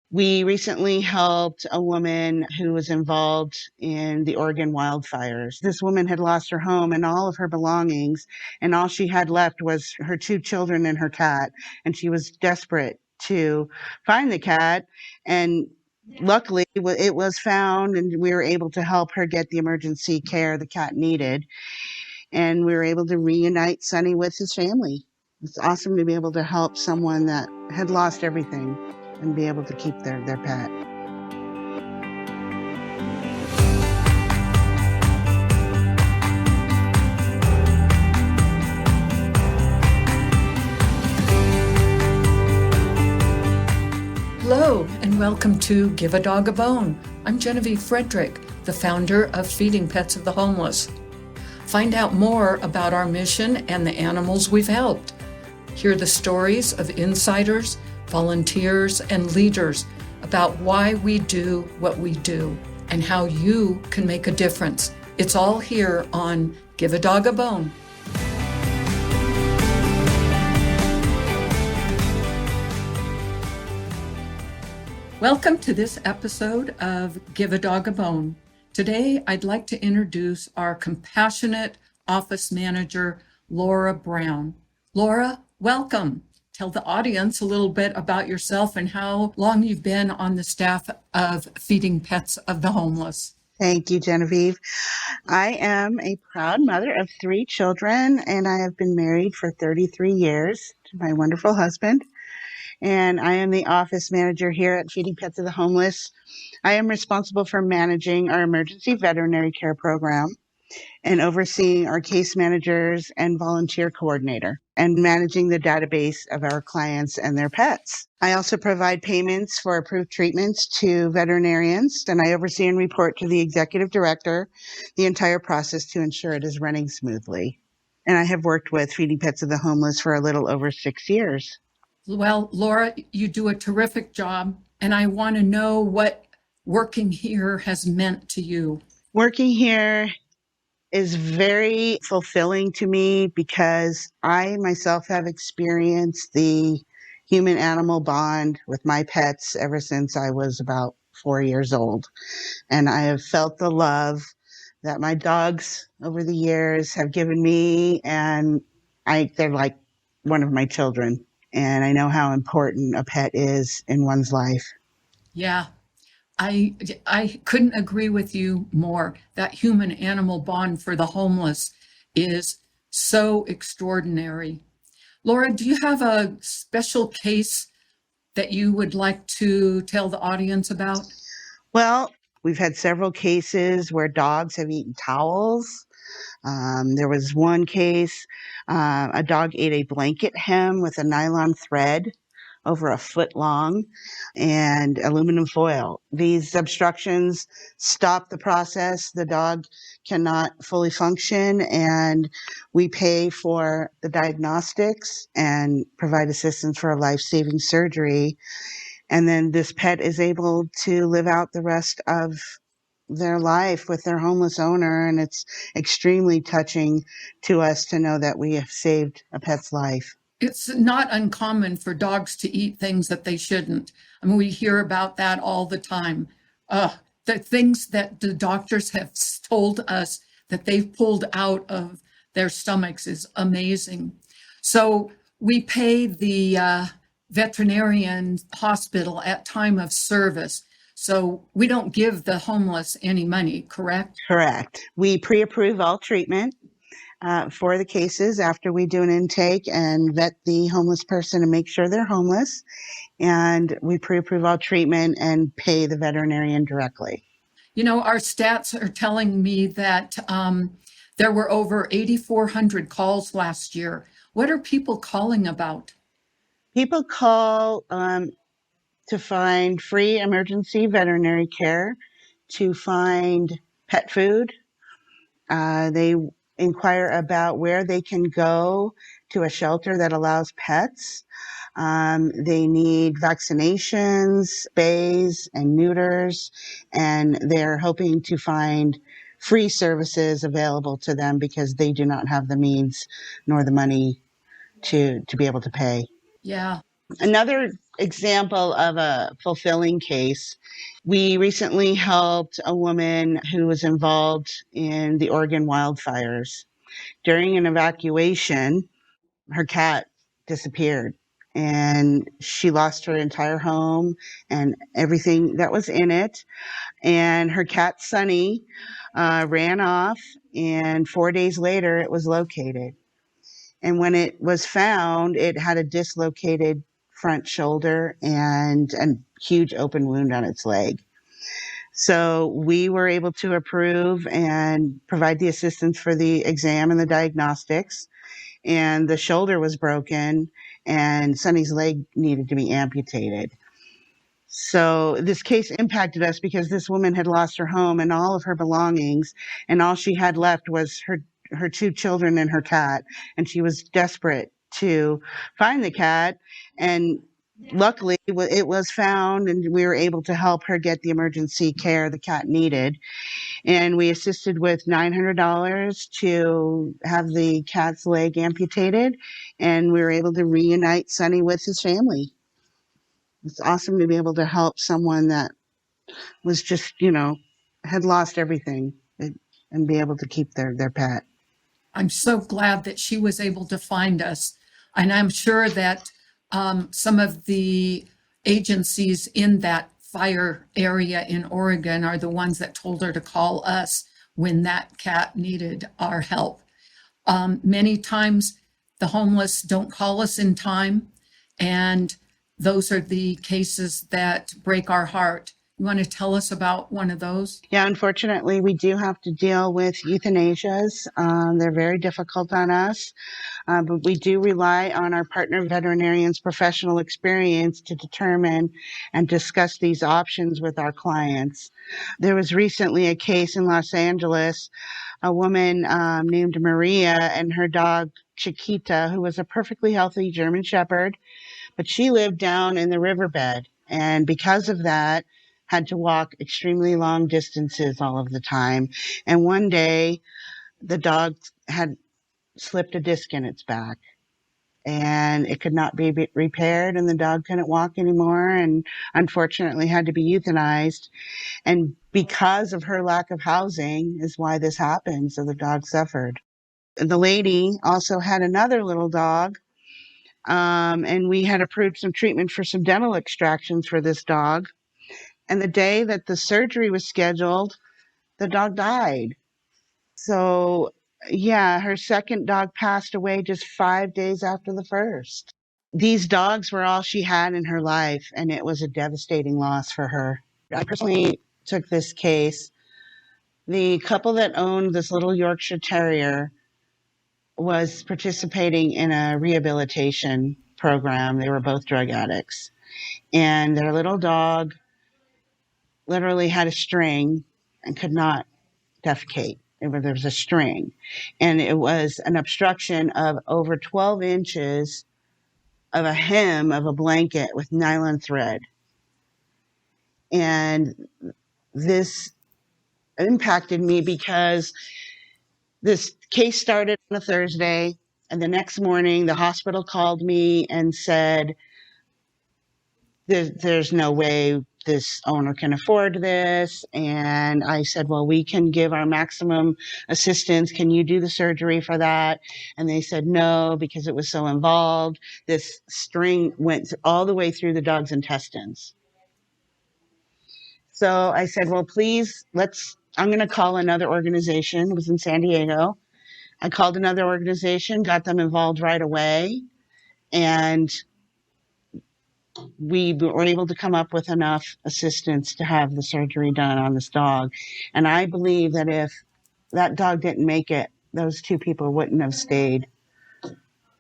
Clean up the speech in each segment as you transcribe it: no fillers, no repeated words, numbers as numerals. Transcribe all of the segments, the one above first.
We recently helped a woman who was involved in the Oregon wildfires. This woman had lost her home and all of her belongings, and all she had left was her 2 children and her cat. And she was desperate to find the cat. And luckily, it was found, and we were able to help her get the emergency care the cat needed. And we were able to reunite Sonny with his family. It's awesome to be able to help someone that had lost everything and be able to keep their pet. Hello, and welcome to Give a Dog a Bone. I'm Genevieve Frederick, the founder of Feeding Pets of the Homeless. Find out more about our mission and the animals we've helped. Hear the stories of insiders, volunteers, and leaders about why we do what we do and how you can make a difference. It's all here on Give a Dog a Bone. Welcome to this episode of Give a Dog a Bone. Today, I'd like to introduce our compassionate office manager, Laura Brown. Laura, welcome. Tell the audience a little bit about yourself and how long you've been on the staff of Feeding Pets of the Homeless. Thank you, Genevieve. I am a proud mother of 3 children, and I have been married for 33 years to my wonderful husband. And I am the office manager here at Feeding Pets of the Homeless. I am responsible for managing our emergency veterinary care program and overseeing our case managers and volunteer coordinator and managing the database of our clients and their pets. I also provide payments for approved treatments to veterinarians, and I oversee and report to the executive director the entire process to ensure it is running smoothly. And I have worked with Feeding Pets of the Homeless for a little over 6 years. Well, Laura, you do a terrific job, and I want to know what working here has meant to you. Working here is very fulfilling to me because I myself have experienced the human-animal bond with my pets ever since I was about 4 years old. And I have felt the love that my dogs over the years have given me, and they're like one of my children. And I know how important a pet is in one's life. Yeah, I couldn't agree with you more. That human animal bond for the homeless is so extraordinary. Laura, do you have a special case that you would like to tell the audience about? Well, we've had several cases where dogs have eaten towels. There was one case, a dog ate a blanket hem with a nylon thread over a foot long and aluminum foil. These obstructions stop the process. The dog cannot fully function, and we pay for the diagnostics and provide assistance for a life-saving surgery. And then this pet is able to live out the rest of their life with their homeless owner, and it's extremely touching to us to know that we have saved a pet's life. It's not uncommon for dogs to eat things that they shouldn't. I mean, we hear about that all the time. The things that the doctors have told us that they've pulled out of their stomachs is amazing. So we pay the veterinarian hospital at time of service. So we don't give the homeless any money, correct? Correct. We pre-approve all treatment for the cases after we do an intake and vet the homeless person and make sure they're homeless. And we pre-approve all treatment and pay the veterinarian directly. You know, our stats are telling me that there were over 8,400 calls last year. What are people calling about? People call to find free emergency veterinary care, to find pet food. They inquire about where they can go to a shelter that allows pets. They need vaccinations, spays, and neuters, and they're hoping to find free services available to them because they do not have the means nor the money to be able to pay. Yeah. Another example of a fulfilling case, we recently helped a woman who was involved in the Oregon wildfires. During an evacuation, her cat disappeared and she lost her entire home and everything that was in it. And her cat, Sunny, ran off, and 4 days later, it was located. And when it was found, it had a dislocated front shoulder and a huge open wound on its leg. So we were able to approve and provide the assistance for the exam and the diagnostics. And the shoulder was broken, and Sunny's leg needed to be amputated. So this case impacted us because this woman had lost her home and all of her belongings, and all she had left was her two children and her cat, and she was desperate to find the cat. And luckily it was found, and we were able to help her get the emergency care the cat needed. And we assisted with $900 to have the cat's leg amputated, and we were able to reunite Sunny with his family. It's awesome to be able to help someone that was just, had lost everything, and be able to keep their pet. I'm so glad that she was able to find us. And I'm sure that some of the agencies in that fire area in Oregon are the ones that told her to call us when that cat needed our help. Many times the homeless don't call us in time, and those are the cases that break our heart. You want to tell us about one of those? Yeah, unfortunately, we do have to deal with euthanasias. They're very difficult on us, but we do rely on our partner veterinarians' professional experience to determine and discuss these options with our clients. There was recently a case in Los Angeles, a woman named Maria and her dog Chiquita, who was a perfectly healthy German Shepherd, but she lived down in the riverbed, and because of that, had to walk extremely long distances all of the time. And one day, the dog had slipped a disc in its back, and it could not be repaired, and the dog couldn't walk anymore, and unfortunately had to be euthanized. And because of her lack of housing is why this happened. So the dog suffered. The lady also had another little dog, and we had approved some treatment for some dental extractions for this dog. And the day that the surgery was scheduled, the dog died. So, yeah, her second dog passed away just 5 days after the first. These dogs were all she had in her life, and it was a devastating loss for her. I personally took this case. The couple that owned this little Yorkshire Terrier was participating in a rehabilitation program. They were both drug addicts, and their little dog literally had a string and could not defecate. There was a string, and it was an obstruction of over 12 inches of a hem of a blanket with nylon thread. And this impacted me because this case started on a Thursday, and the next morning the hospital called me and said, there's no way this owner can afford this. And I said, well, we can give our maximum assistance. Can you do the surgery for that? And they said no, because it was so involved. This string went all the way through the dog's intestines. So I said, well, please, I'm going to call another organization. It was in San Diego. I called another organization, got them involved right away, and we were able to come up with enough assistance to have the surgery done on this dog. And I believe that if that dog didn't make it, those two people wouldn't have stayed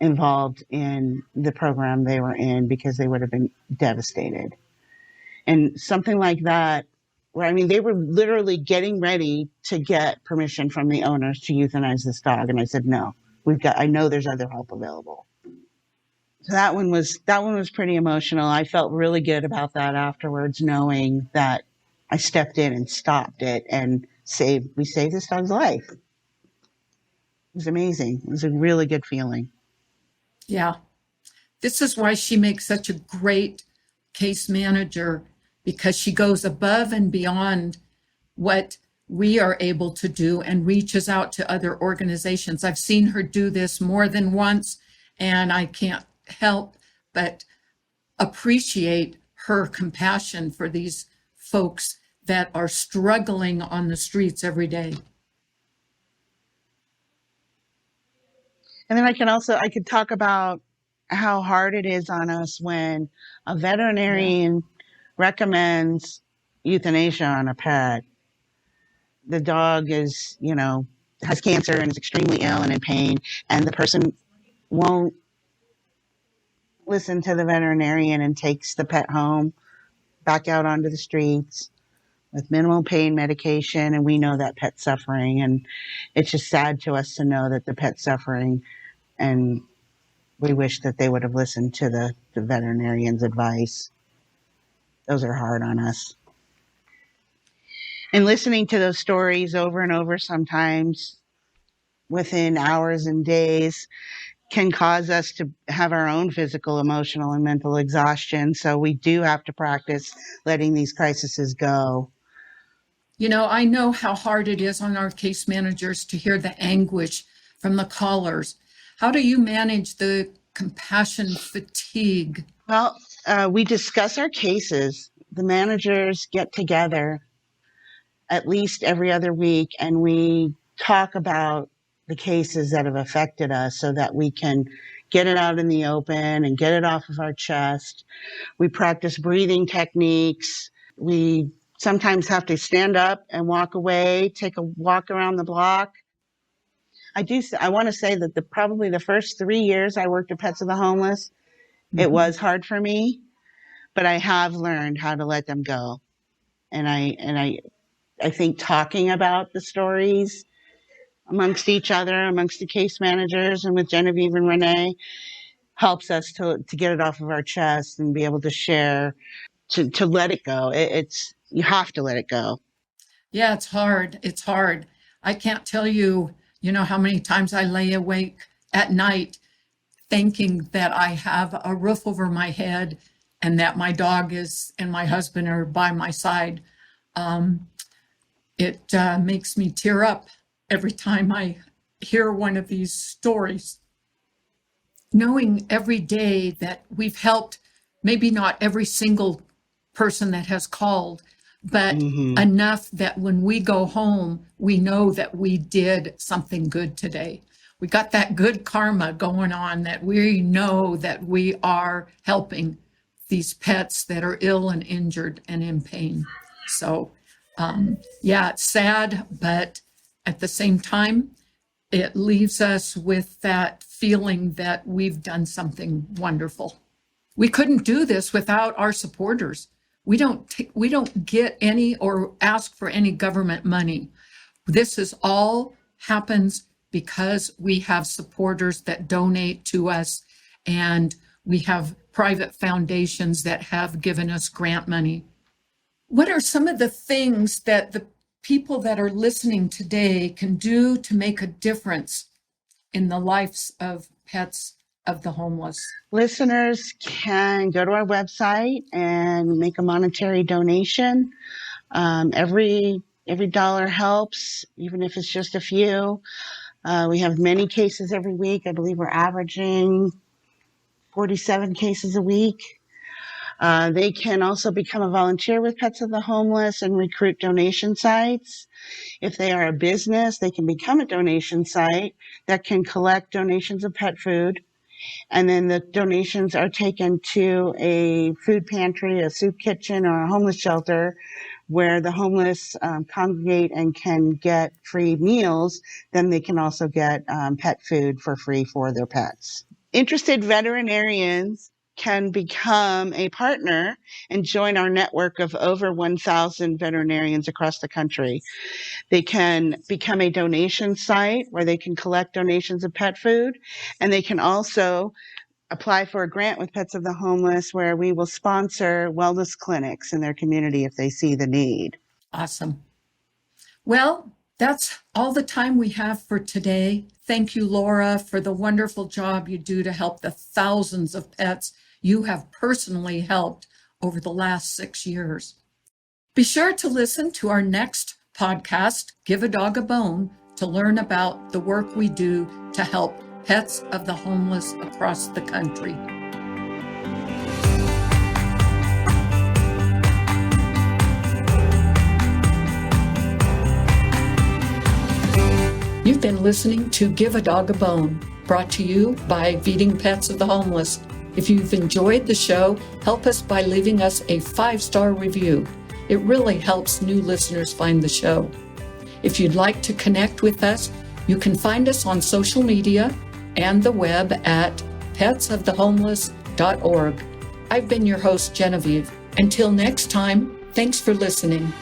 involved in the program they were in, because they would have been devastated. And something like that, where, I mean, they were literally getting ready to get permission from the owners to euthanize this dog. And I said, no, I know there's other help available. So that one was pretty emotional. I felt really good about that afterwards, knowing that I stepped in and stopped it and we saved this dog's life. It was amazing. It was a really good feeling. Yeah. This is why she makes such a great case manager, because she goes above and beyond what we are able to do and reaches out to other organizations. I've seen her do this more than once, and I can't help but appreciate her compassion for these folks that are struggling on the streets every day. And then I could talk about how hard it is on us when a veterinarian recommends euthanasia on a pet. The dog is, has cancer and is extremely ill and in pain, and the person won't listen to the veterinarian and takes the pet home, back out onto the streets with minimal pain medication, and we know that pet's suffering, and it's just sad to us to know that the pet's suffering, and we wish that they would have listened to the veterinarian's advice. Those are hard on us. And listening to those stories over and over, sometimes within hours and days, can cause us to have our own physical, emotional, and mental exhaustion. So we do have to practice letting these crises go. I know how hard it is on our case managers to hear the anguish from the callers. How do you manage the compassion fatigue? Well, we discuss our cases. The managers get together at least every other week, and we talk about the cases that have affected us so that we can get it out in the open and get it off of our chest. We practice breathing techniques. We sometimes have to stand up and walk away, take a walk around the block. I want to say that probably the first 3 years I worked at Pets of the Homeless, it was hard for me, but I have learned how to let them go. And I think talking about the stories amongst each other, amongst the case managers, and with Genevieve and Renee, helps us to get it off of our chest and be able to share, to let it go. You have to let it go. Yeah, it's hard. It's hard. I can't tell you, how many times I lay awake at night thinking that I have a roof over my head and that my dog and my husband are by my side. It makes me tear up every time I hear one of these stories. Knowing every day that we've helped, maybe not every single person that has called, but enough that when we go home, we know that we did something good today. We got that good karma going on, that we know that we are helping these pets that are ill and injured and in pain. So, it's sad, but at the same time, it leaves us with that feeling that we've done something wonderful. We couldn't do this without our supporters. We don't get any or ask for any government money. This is all happens because we have supporters that donate to us, and we have private foundations that have given us grant money. What are some of the things that the people that are listening today can do to make a difference in the lives of pets of the homeless? Listeners can go to our website and make a monetary donation. Every dollar helps, even if it's just a few. We have many cases every week. I believe we're averaging 47 cases a week. They can also become a volunteer with Pets of the Homeless and recruit donation sites. If they are a business, they can become a donation site that can collect donations of pet food. And then the donations are taken to a food pantry, a soup kitchen, or a homeless shelter where the homeless congregate and can get free meals. Then they can also get pet food for free for their pets. Interested veterinarians can become a partner and join our network of over 1,000 veterinarians across the country. They can become a donation site where they can collect donations of pet food, and they can also apply for a grant with Pets of the Homeless where we will sponsor wellness clinics in their community if they see the need. Awesome. Well, That's all the time we have for today. Thank you, Laura, for the wonderful job you do to help the thousands of pets you have personally helped over the last 6 years. Be sure to listen to our next podcast, Give a Dog a Bone, to learn about the work we do to help pets of the homeless across the country. You've been listening to Give a Dog a Bone, brought to you by Feeding Pets of the Homeless. If you've enjoyed the show, help us by leaving us a 5-star review. It really helps new listeners find the show. If you'd like to connect with us, you can find us on social media and the web at petsofthehomeless.org. I've been your host, Genevieve. Until next time, thanks for listening.